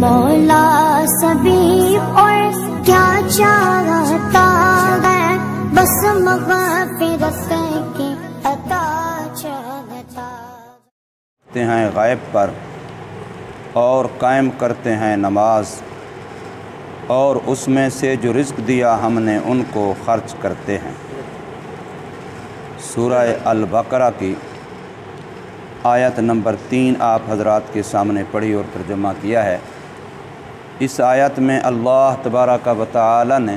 مولا سبھی اور کیا چاہتا ہے، بس مغفرت کی عطا چاہتا ہیں غیب پر اور قائم کرتے ہیں نماز، اور اس میں سے جو رزق دیا ہم نے ان کو خرچ کرتے ہیں۔ سورہ البقرہ کی آیت نمبر 3 آپ حضرات کے سامنے پڑھی اور ترجمہ کیا ہے۔ اس آیت میں اللہ تبارک و تعالی نے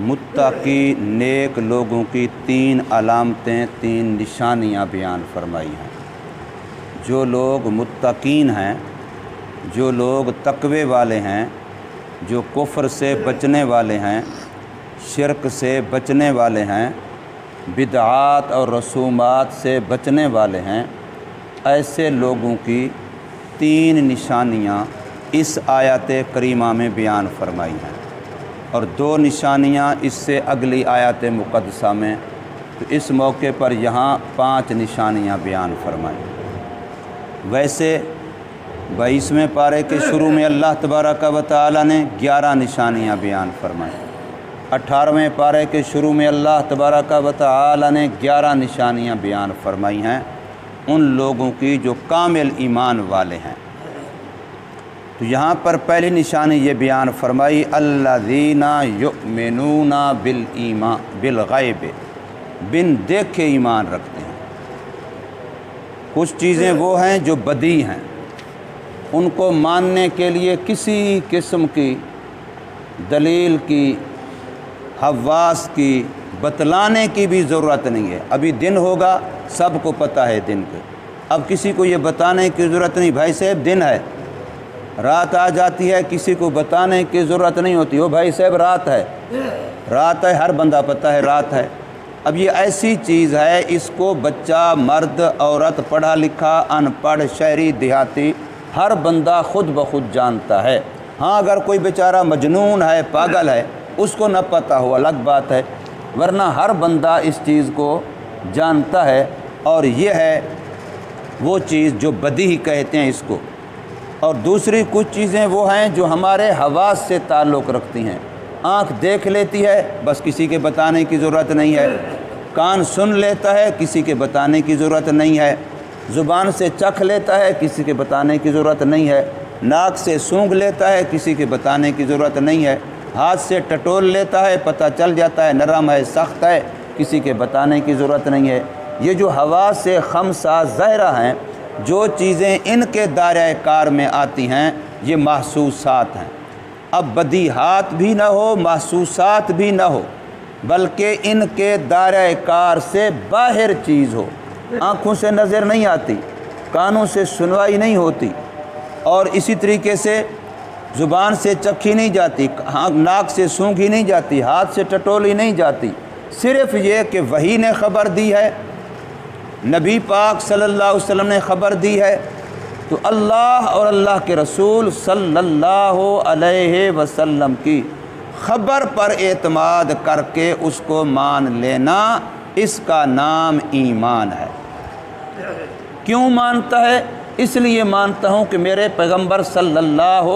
متقی نیک لوگوں کی 3 علامتیں، 3 نشانیاں بیان فرمائی ہیں۔ جو لوگ متقین ہیں، جو لوگ تقوی والے ہیں، جو کفر سے بچنے والے ہیں، شرک سے بچنے والے ہیں، بدعات اور رسومات سے بچنے والے ہیں، ایسے لوگوں کی 3 نشانیاں اس آیت کریمہ میں بیان فرمائی ہیں، اور 2 نشانیاں اس سے اگلی آیت مقدسہ میں، تو اس موقع پر یہاں 5 نشانیاں بیان فرمائیں۔ ویسے 22ویں پارے کے شروع میں اللہ تبارک و تعالی نے 11 نشانیاں بیان فرمائیں۔ 18ویں پارے کے شروع میں اللہ تبارک و تعالی نے 11 نشانیاں بیان فرمائی ہیں ان لوگوں کی جو کامل ایمان والے ہیں۔ تو یہاں پر پہلی نشانی یہ بیان فرمائی، الذین یؤمنون بالغیب، بن دیکھے ایمان رکھتے ہیں۔ کچھ چیزیں وہ ہیں جو بدیع ہیں، ان کو ماننے کے لیے کسی قسم کی دلیل کی، حواس کی، بتلانے کی بھی ضرورت نہیں ہے۔ ابھی دن ہوگا، سب کو پتہ ہے دن کے، اب کسی کو یہ بتانے کی ضرورت نہیں، بھائی صاحب دن ہے۔ رات آ جاتی ہے، کسی کو بتانے کی ضرورت نہیں ہوتی، او بھائی صاحب رات ہے، رات ہے، ہر بندہ پتہ ہے رات ہے۔ اب یہ ایسی چیز ہے، اس کو بچہ، مرد، عورت، پڑھا لکھا، ان پڑھ، شہری، دیہاتی، ہر بندہ خود بخود جانتا ہے۔ ہاں اگر کوئی بیچارہ مجنون ہے، پاگل ہے، اس کو نہ پتہ ہو الگ بات ہے، ورنہ ہر بندہ اس چیز کو جانتا ہے۔ اور یہ ہے وہ چیز جو بدیع کہتے ہیں اس کو۔ اور دوسری کچھ چیزیں وہ ہیں جو ہمارے حواس سے تعلق رکھتی ہیں۔ آنکھ دیکھ لیتی ہے، بس کسی کے بتانے کی ضرورت نہیں ہے۔ کان سن لیتا ہے، کسی کے بتانے کی ضرورت نہیں ہے۔ زبان سے چکھ لیتا ہے، کسی کے بتانے کی ضرورت نہیں ہے۔ ناک سے سونگھ لیتا ہے، کسی کے بتانے کی ضرورت نہیں ہے۔ ہاتھ سے ٹٹول لیتا ہے، پتہ چل جاتا ہے نرم ہے، سخت ہے، کسی کے بتانے کی ضرورت نہیں ہے۔ یہ جو حواس سے خمسہ ظاہرہ ہیں، جو چیزیں ان کے دائرۂ کار میں آتی ہیں، یہ محسوسات ہیں۔ اب بدیہات بھی نہ ہو، محسوسات بھی نہ ہو، بلکہ ان کے دائرۂ کار سے باہر چیز ہو۔ آنکھوں سے نظر نہیں آتی، کانوں سے سنوائی نہیں ہوتی، اور اسی طریقے سے زبان سے چکھی نہیں جاتی، ناک سے سونگھی نہیں جاتی، ہاتھ سے ٹٹولی نہیں جاتی۔ صرف یہ کہ وحی نے خبر دی ہے، نبی پاک صلی اللہ علیہ وسلم نے خبر دی ہے، تو اللہ اور اللہ کے رسول صلی اللہ علیہ وسلم کی خبر پر اعتماد کر کے اس کو مان لینا، اس کا نام ایمان ہے۔ کیوں مانتا ہے؟ اس لیے مانتا ہوں کہ میرے پیغمبر صلی اللہ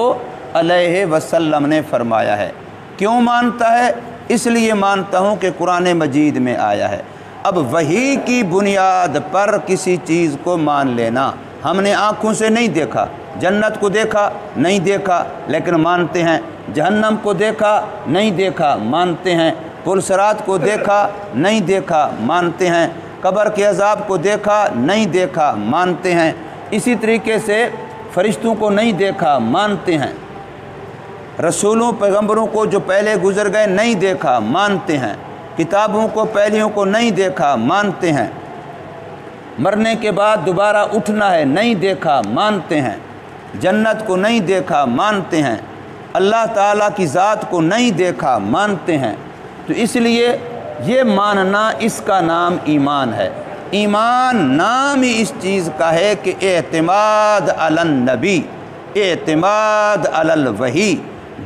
علیہ وسلم نے فرمایا ہے۔ کیوں مانتا ہے؟ اس لیے مانتا ہوں کہ قرآن مجید میں آیا ہے۔ اب وحی کی بنیاد پر کسی چیز کو مان لینا، ہم نے آنکھوں سے نہیں دیکھا، جنت کو دیکھا نہیں دیکھا لیکن مانتے ہیں، جہنم کو دیکھا نہیں دیکھا مانتے ہیں، پل صراط کو دیکھا نہیں دیکھا مانتے ہیں، قبر کے عذاب کو دیکھا نہیں دیکھا مانتے ہیں، اسی طریقے سے فرشتوں کو نہیں دیکھا مانتے ہیں، رسولوں پیغمبروں کو جو پہلے گزر گئے نہیں دیکھا مانتے ہیں، کتابوں کو پہلیوں کو نہیں دیکھا مانتے ہیں، مرنے کے بعد دوبارہ اٹھنا ہے نہیں دیکھا مانتے ہیں، جنت کو نہیں دیکھا مانتے ہیں، اللہ تعالیٰ کی ذات کو نہیں دیکھا مانتے ہیں۔ تو اس لیے یہ ماننا، اس کا نام ایمان ہے۔ ایمان نام ہی اس چیز کا ہے کہ اعتماد علی النبی، اعتماد علی الوحی۔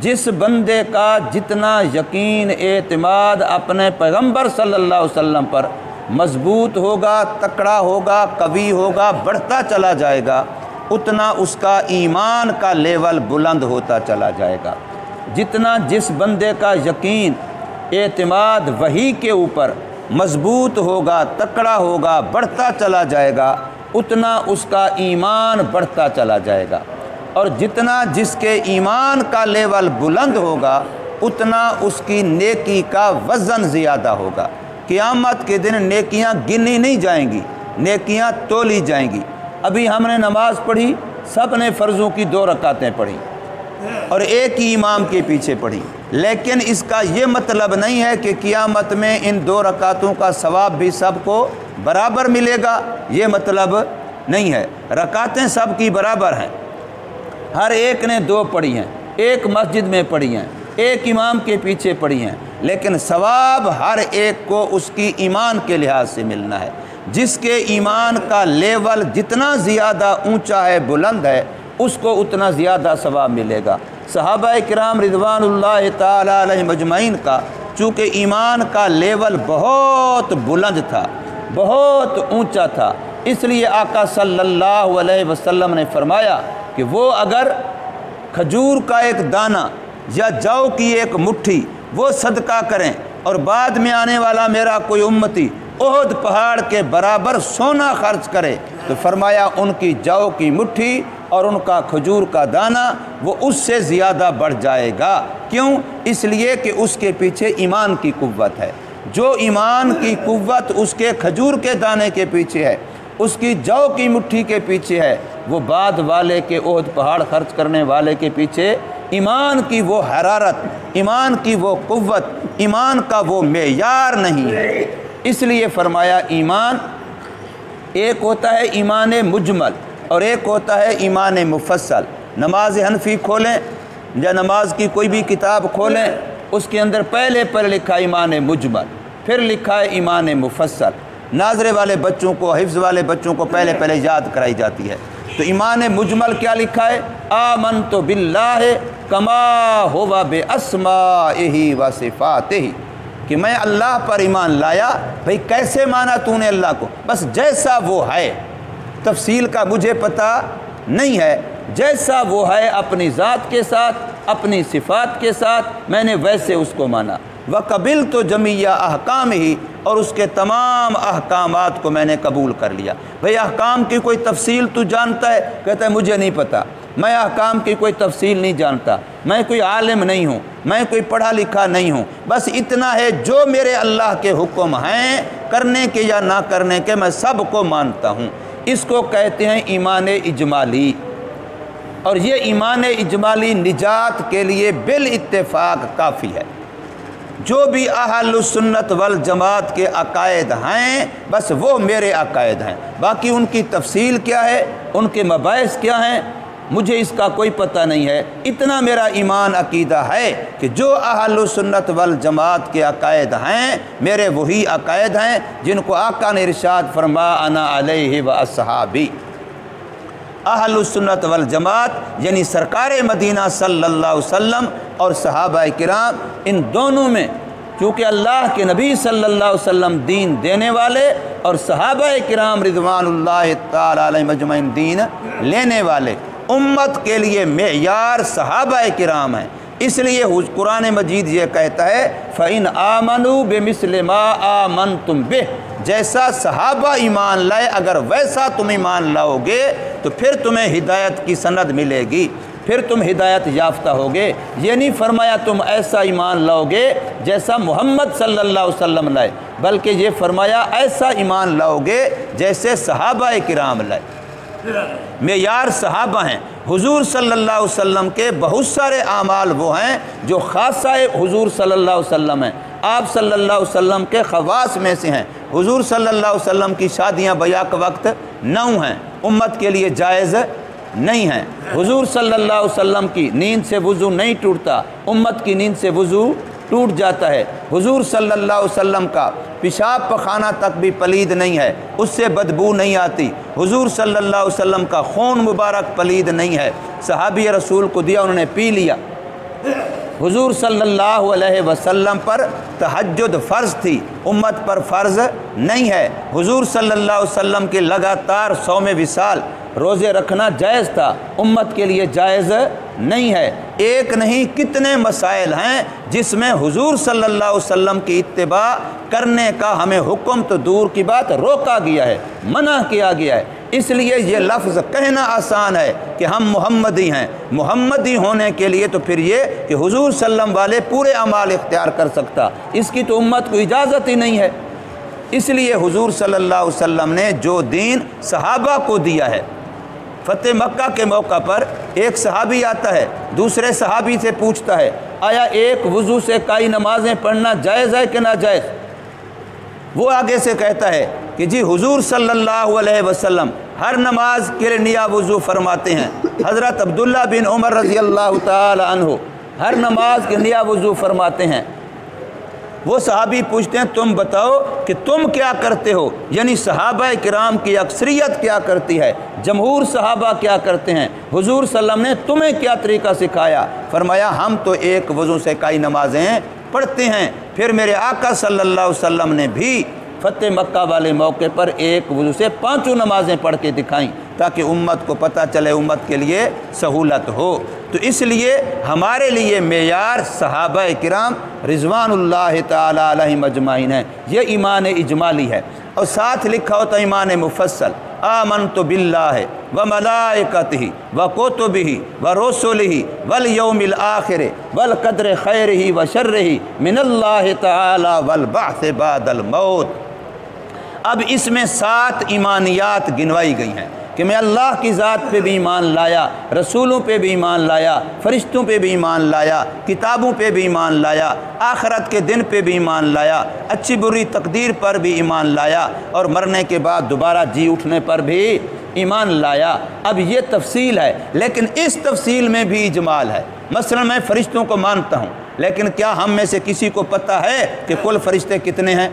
جس بندے کا جتنا یقین، اعتماد اپنے پیغمبر صلی اللہ علیہ وسلم پر مضبوط ہوگا، تکڑا ہوگا، قوی ہوگا، بڑھتا چلا جائے گا، اتنا اس کا ایمان کا لیول بلند ہوتا چلا جائے گا۔ جتنا جس بندے کا یقین اعتماد وحی کے اوپر مضبوط ہوگا، تکڑا ہوگا، بڑھتا چلا جائے گا، اتنا اس کا ایمان بڑھتا چلا جائے گا، اور جتنا جس کے ایمان کا لیول بلند ہوگا اتنا اس کی نیکی کا وزن زیادہ ہوگا۔ قیامت کے دن نیکیاں گنی نہیں جائیں گی، نیکیاں تولی جائیں گی۔ ابھی ہم نے نماز پڑھی، سب نے فرضوں کی 2 رکعتیں پڑھی اور ایک ہی امام کے پیچھے پڑھی، لیکن اس کا یہ مطلب نہیں ہے کہ قیامت میں ان 2 رکعتوں کا ثواب بھی سب کو برابر ملے گا، یہ مطلب نہیں ہے۔ رکعتیں سب کی برابر ہیں، ہر ایک نے 2 پڑھی ہیں، ایک مسجد میں پڑھی ہیں، ایک امام کے پیچھے پڑھی ہیں، لیکن ثواب ہر ایک کو اس کی ایمان کے لحاظ سے ملنا ہے۔ جس کے ایمان کا لیول جتنا زیادہ اونچا ہے، بلند ہے، اس کو اتنا زیادہ ثواب ملے گا۔ صحابہ کرام رضوان اللہ تعالی علیہم اجمعین کا چونکہ ایمان کا لیول بہت بلند تھا، بہت اونچا تھا، اس لیے آقا صلی اللہ علیہ وسلم نے فرمایا کہ وہ اگر کھجور کا ایک دانہ یا جو کی ایک مٹھی وہ صدقہ کریں اور بعد میں آنے والا میرا کوئی امتی احد پہاڑ کے برابر سونا خرچ کرے تو فرمایا ان کی جو کی مٹھی اور ان کا کھجور کا دانہ وہ اس سے زیادہ بڑھ جائے گا۔ کیوں؟ اس لیے کہ اس کے پیچھے ایمان کی قوت ہے۔ جو ایمان کی قوت اس کے کھجور کے دانے کے پیچھے ہے، اس کی جو کی مٹھی کے پیچھے ہے، وہ بعد والے کے احد پہاڑ خرچ کرنے والے کے پیچھے ایمان کی وہ حرارت، ایمان کی وہ قوت، ایمان کا وہ معیار نہیں ہے۔ اس لیے فرمایا ایمان ایک ہوتا ہے ایمان مجمل اور ایک ہوتا ہے ایمان مفصل۔ نماز حنفی کھولیں یا نماز کی کوئی بھی کتاب کھولیں، اس کے اندر پہلے پر لکھا ایمان مجمل، پھر لکھا ہے ایمان مفصل۔ ناظرے والے بچوں کو، حفظ والے بچوں کو پہلے یاد کرائی جاتی ہے۔ تو ایمان مجمل کیا لکھا ہے؟ آمنت باللہ کما ہوا باسمائہ و صفاتہ، کہ میں اللہ پر ایمان لایا۔ بھئی کیسے مانا تو نے اللہ کو؟ بس جیسا وہ ہے، تفصیل کا مجھے پتہ نہیں ہے، جیسا وہ ہے اپنی ذات کے ساتھ، اپنی صفات کے ساتھ میں نے ویسے اس کو مانا۔ وَقَبِلْتُ جَمِيعَ أَحْكَامِهِ، اور اس کے تمام احکامات کو میں نے قبول کر لیا۔ بھئی احکام کی کوئی تفصیل تو جانتا ہے؟ کہتا ہے مجھے نہیں پتہ، میں احکام کی کوئی تفصیل نہیں جانتا، میں کوئی عالم نہیں ہوں، میں کوئی پڑھا لکھا نہیں ہوں، بس اتنا ہے جو میرے اللہ کے حکم ہیں کرنے کے یا نہ کرنے کے میں سب کو مانتا ہوں۔ اس کو کہتے ہیں ایمان اجمالی، اور یہ ایمان اجمالی نجات کے لیے بالاتفاق کافی ہے۔ جو بھی اہل السنت والجماعت کے عقائد ہیں بس وہ میرے عقائد ہیں، باقی ان کی تفصیل کیا ہے، ان کے مباحث کیا ہیں، مجھے اس کا کوئی پتہ نہیں ہے۔ اتنا میرا ایمان عقیدہ ہے کہ جو اہل السنت والجماعت کے عقائد ہیں میرے وہی عقائد ہیں جن کو آقا نے ارشاد فرمایا انا علیہ و اصحابی۔ اہل السنت والجماعت یعنی سرکار مدینہ صلی اللہ علیہ وسلم اور صحابہ کرام، ان دونوں میں چونکہ اللہ کے نبی صلی اللہ علیہ وسلم دین دینے والے اور صحابہ کرام رضوان اللہ تعالی علیہم اجمعین دین لینے والے، امت کے لیے معیار صحابہ کرام ہیں۔ اس لیے قرآن مجید یہ کہتا ہے فَإِنْ آمَنُوا بِمِثْلِ مَا آمَنْتُمْ بِهِ، جیسا صحابہ ایمان لائے اگر ویسا تم ایمان لاؤ گے تو پھر تمہیں ہدایت کی سند ملے گی، پھر تم ہدایت یافتہ ہوگے۔ یہ نہیں فرمایا تم ایسا ایمان لاؤ گے جیسا محمد صلی اللہ علیہ وسلم لائے، بلکہ یہ فرمایا ایسا ایمان لاؤ گے جیسے صحابہ کرام لائے۔ معیار صحابہ ہیں۔ حضور صلی اللہ علیہ وسلم کے بہت سارے اعمال وہ ہیں جو خاصہ حضور صلی اللہ علیہ وسلم ہیں، آپ صلی اللہ علیہ وسلم کے خواص میں سے ہیں۔ حضور صلی اللہ علیہ وسلم کی شادیاں بیاق وقت 9 ہیں، امت کے لیے جائز نہیں ہیں۔ حضور صلی اللہ علیہ وسلم کی نیند سے وضو نہیں ٹوٹتا، امت کی نیند سے وضو ٹوٹ جاتا ہے۔ حضور صلی اللہ علیہ وسلم کا پیشاب پخانہ تک بھی پلید نہیں ہے، اس سے بدبو نہیں آتی۔ حضور صلی اللہ علیہ وسلم کا خون مبارک پلید نہیں ہے، صحابی رسول کو دیا انہوں نے پی لیا۔ حضور صلی اللہ علیہ وسلم پر تہجد فرض تھی، امت پر فرض نہیں ہے۔ حضور صلی اللہ علیہ وسلم کے لگاتار 100 وصال روزے رکھنا جائز تھا، امت کے لیے جائز نہیں ہے۔ ایک نہیں کتنے مسائل ہیں جس میں حضور صلی اللہ علیہ وسلم کی اتباع کرنے کا ہمیں حکم تو دور کی بات روکا گیا ہے، منع کیا گیا ہے۔ اس لیے یہ لفظ کہنا آسان ہے کہ ہم محمدی ہیں، محمدی ہونے کے لیے تو پھر یہ کہ حضور صلی اللہ علیہ وسلم والے پورے اعمال اختیار کر سکتا، اس کی تو امت کو اجازت ہی نہیں ہے۔ اس لیے حضور صلی اللہ علیہ وسلم نے جو دین صحابہ کو دیا ہے، فتح مکہ کے موقع پر ایک صحابی آتا ہے، دوسرے صحابی سے پوچھتا ہے آیا ایک وضو سے کئی نمازیں پڑھنا جائز ہے کہ ناجائز؟ وہ آگے سے کہتا ہے کہ جی حضور صلی اللہ علیہ وسلم ہر نماز کے لیے نیا وضو فرماتے ہیں۔ حضرت عبداللہ بن عمر رضی اللہ تعالی عنہ ہر نماز کے نیا وضو فرماتے ہیں۔ وہ صحابی پوچھتے ہیں تم بتاؤ کہ تم کیا کرتے ہو، یعنی صحابہ کرام کی اکثریت کیا کرتی ہے، جمہور صحابہ کیا کرتے ہیں، حضور صلی اللہ علیہ وسلم نے تمہیں کیا طریقہ سکھایا؟ فرمایا ہم تو ایک وضو سے کئی نمازیں پڑھتے ہیں۔ پھر میرے آقا صلی اللہ علیہ وسلم نے بھی فتح مکہ والے موقع پر ایک وضو سے 5 نمازیں پڑھ کے دکھائیں تاکہ امت کو پتہ چلے، امت کے لیے سہولت ہو۔ تو اس لیے ہمارے لیے معیار صحابہ کرام رضوان اللہ تعالی علیہم اجمعین ہے، یہ ایمان اجمالی ہے۔ اور ساتھ لکھا ہوتا ایمان مفصل، آمنت باللہ وملائکتہ وکتبہ ورسلہ والیوم الآخر والقدر خیرہ وشرہ من اللہ تعالی والبعث بعد الموت۔ اب اس میں 7 ایمانیات گنوائی گئی ہیں کہ میں اللہ کی ذات پہ بھی ایمان لایا، رسولوں پہ بھی ایمان لایا، فرشتوں پہ بھی ایمان لایا، کتابوں پہ بھی ایمان لایا، آخرت کے دن پہ بھی ایمان لایا، اچھی بری تقدیر پر بھی ایمان لایا، اور مرنے کے بعد دوبارہ جی اٹھنے پر بھی ایمان لایا۔ اب یہ تفصیل ہے، لیکن اس تفصیل میں بھی اجمال ہے۔ مثلا میں فرشتوں کو مانتا ہوں، لیکن کیا ہم میں سے کسی کو پتہ ہے کہ کل فرشتے کتنے ہیں؟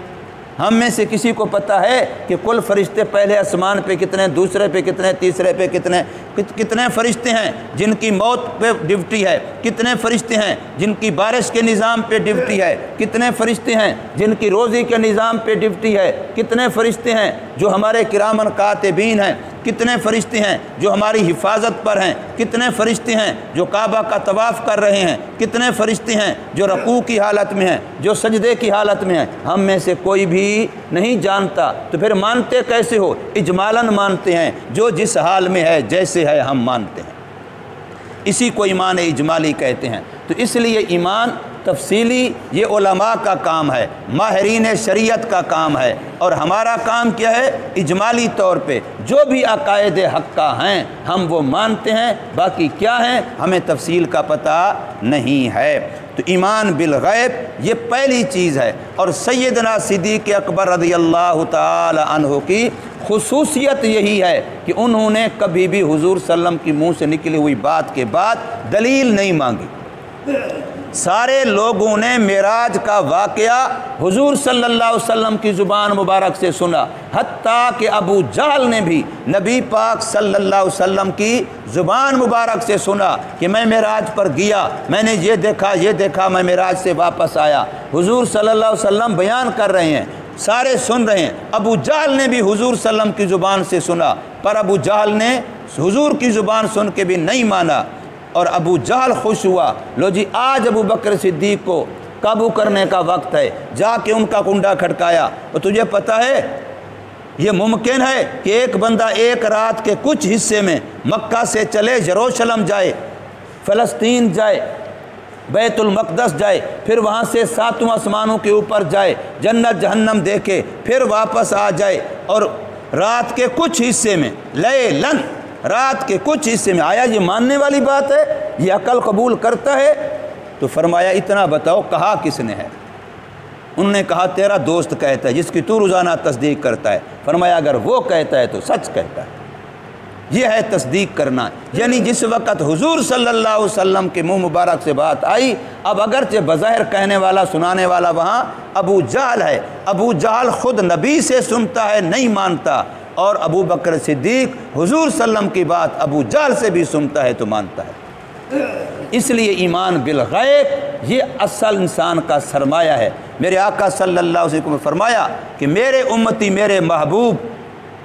ہم میں سے کسی کو پتہ ہے کہ کل فرشتے پہلے آسمان پہ کتنے، دوسرے پہ کتنے، تیسرے پہ کتنے فرشتے ہیں جن کی موت پہ ڈیوٹی ہے، کتنے فرشتے ہیں جن کی بارش کے نظام پہ ڈیوٹی ہے، کتنے فرشتے ہیں جن کی روزی کے نظام پہ ڈیوٹی ہے، کتنے فرشتے ہیں جو ہمارے کرامن کاتبین ہیں، کتنے فرشتے ہیں جو ہماری حفاظت پر ہیں، کتنے فرشتے ہیں جو کعبہ کا طواف کر رہے ہیں، کتنے فرشتے ہیں جو رکوع کی حالت میں ہیں، جو سجدے کی حالت میں ہیں، ہم میں سے کوئی بھی نہیں جانتا۔ تو پھر مانتے کیسے ہو؟ اجمالاً مانتے ہیں، جو جس حال میں ہے جیسے ہے ہم مانتے ہیں، اسی کو ایمان اجمالی کہتے ہیں۔ تو اس لیے ایمان تفصیلی یہ علماء کا کام ہے، ماہرین شریعت کا کام ہے، اور ہمارا کام کیا ہے؟ اجمالی طور پہ جو بھی عقائد حقہ ہیں ہم وہ مانتے ہیں، باقی کیا ہیں ہمیں تفصیل کا پتہ نہیں ہے۔ تو ایمان بالغیب یہ پہلی چیز ہے، اور سیدنا صدیق اکبر رضی اللہ تعالی عنہ کی خصوصیت یہی ہے کہ انہوں نے کبھی بھی حضور صلی اللہ علیہ وسلم کی منہ سے نکلی ہوئی بات کے بعد دلیل نہیں مانگی۔ سارے لوگوں نے معراج کا واقعہ حضور صلی اللہ علیہ وسلم کی زبان مبارک سے سنا، حتیٰ کہ ابو جہل نے بھی نبی پاک صلی اللہ علیہ وسلم کی زبان مبارک سے سنا کہ میں معراج پر گیا، میں نے یہ دیکھا، میں معراج سے واپس آیا۔ حضور صلی اللہ علیہ وسلم بیان کر رہے ہیں، سارے سن رہے ہیں۔ ابو جہل نے بھی حضور صلی اللہ علیہ وسلم کی زبان سے سنا، پر ابو جہل نے حضور کی زبان سن کے بھی نہیں مانا، اور ابو جہل خوش ہوا، لو جی آج ابو بکر صدیق کو قابو کرنے کا وقت ہے، جا کے ان کا کنڈا کھٹکایا۔ اور تجھے پتہ ہے یہ ممکن ہے کہ ایک بندہ ایک رات کے کچھ حصے میں مکہ سے چلے، یروشلم جائے، فلسطین جائے، بیت المقدس جائے، پھر وہاں سے 7 آسمانوں کے اوپر جائے، جنت جہنم دیکھے، پھر واپس آ جائے، اور رات کے کچھ حصے میں لیلن، رات کے کچھ حصے میں، آیا یہ ماننے والی بات ہے؟ یہ عقل قبول کرتا ہے؟ تو فرمایا اتنا بتاؤ کہا کس نے ہے؟ انہوں نے کہا تیرا دوست کہتا ہے جس کی تو روزانہ تصدیق کرتا ہے۔ فرمایا اگر وہ کہتا ہے تو سچ کہتا ہے۔ یہ ہے تصدیق کرنا، یعنی جس وقت حضور صلی اللہ علیہ وسلم کے منہ مبارک سے بات آئی، اب اگرچہ بظاہر کہنے والا سنانے والا وہاں ابو جہل ہے، ابو جہل خود نبی سے سنتا ہے نہیں مانتا، اور ابو بکر صدیق حضور صلی اللہ علیہ وسلم کی بات ابو جہل سے بھی سنتا ہے تو مانتا ہے۔ اس لیے ایمان بالغیب یہ اصل انسان کا سرمایہ ہے۔ میرے آقا صلی اللہ علیہ وسلم نے فرمایا کہ میرے امتی میرے محبوب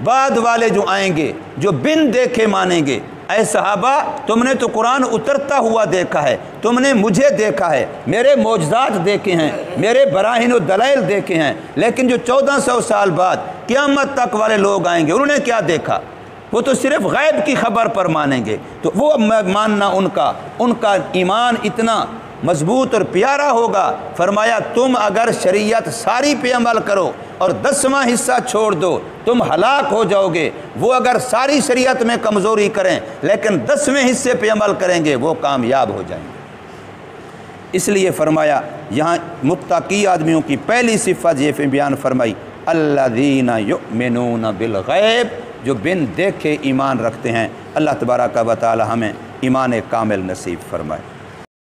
بعد والے جو آئیں گے جو بن دیکھے مانیں گے۔ اے صحابہ تم نے تو قرآن اترتا ہوا دیکھا ہے، تم نے مجھے دیکھا ہے، میرے معجزات دیکھے ہیں، میرے براہین و دلائل دیکھے ہیں، لیکن جو 1400 سال بعد قیامت تک والے لوگ آئیں گے انہوں نے کیا دیکھا؟ وہ تو صرف غیب کی خبر پر مانیں گے۔ تو وہ ماننا ان کا ایمان اتنا مضبوط اور پیارا ہوگا۔ فرمایا تم اگر شریعت ساری پہ عمل کرو اور 10واں حصہ چھوڑ دو تم ہلاک ہو جاؤ گے۔ وہ اگر ساری شریعت میں کمزوری کریں لیکن 10ویں حصے پہ عمل کریں گے وہ کامیاب ہو جائیں گے۔ اس لیے فرمایا یہاں متقی آدمیوں کی پہلی صفت یہ بیان فرمائی، الذین یؤمنون بالغیب، جو بن دیکھے ایمان رکھتے ہیں۔ اللہ تبارک و تعالی ہمیں ایمان کامل نصیب فرمائے۔